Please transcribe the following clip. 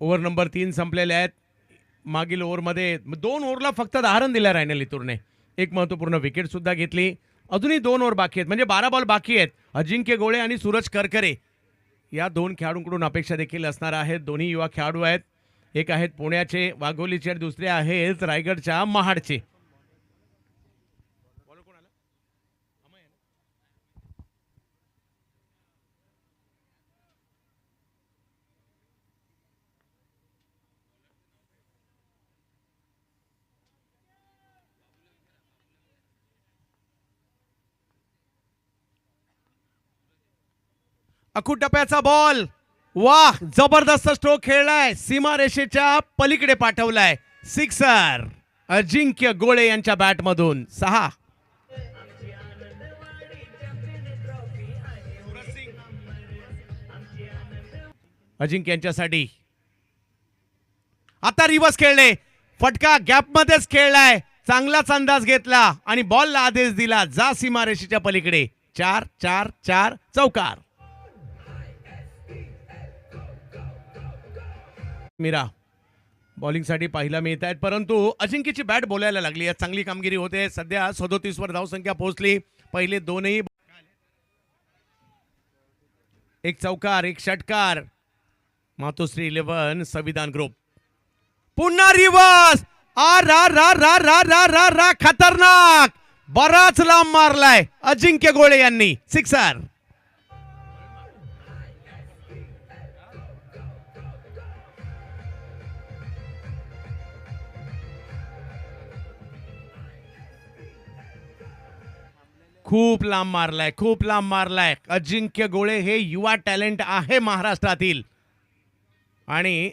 Over number 3 संपलेले आहेत. मागील ओव्हरमध्ये 2 ओव्हरला फक्त 10 रन दिल्या रायनल लितूरने. एक महत्त्वपूर्ण विकेट सुद्धा घेतली. अजूनही 2 ओव्हर बाकी आहेत, म्हणजे 12 बॉल बाकी आहेत. अजिंक्य गोळे आणि सूरज करकरे या 2 खेळाडूंकडून अपेक्षा देखील असणार आहेत. दोन्ही युवा खेळाडू आहेत. एक आहेत पुण्याचे वाघोलीचे आणि दुसरे आहेत रायगडच्या महाडचे. अकुटप्याचा बॉल, वाह, जबरदस्त स्ट्रोक खेळलाय, सीमारेषेच्या पलीकडे पाठवलाय, सिक्सर. अजिंक्य गोळे यांच्या बॅटमधून 6. अजिंक्य यांच्यासाठी आता रिवर्स खेळले, फटका गॅपमध्येच खेळलाय, चांगलाच अंदाज घेतला आणि बॉलला आदेश दिला, जा सीमारेषेच्या पलीकडे. 4 4 4 चौकार. मीरा बॉलिंगसाठी पाहायला मिळत आहेत, परंतु अजिंक्यची बॅट बोलायला लागली आहे. चांगली कामगिरी होते. सध्या 37 वर धावसंख्या पोहोचली. पहिले दोनही, एक चौकार एक षटकार. मातोश्री 11 संविधान ग्रुप. पुन्हा रिवर्स, आ रा रा रा रा रा रा रा खतरनाक, बराच लांब मारलाय अजिंक्य गोळे यांनी, सिक्सर. खूप लांब मारलाय, खूप लांब मारलाय. अजिंक्य गोळे हे युवा टॅलेंट आहे महाराष्ट्रातील आणि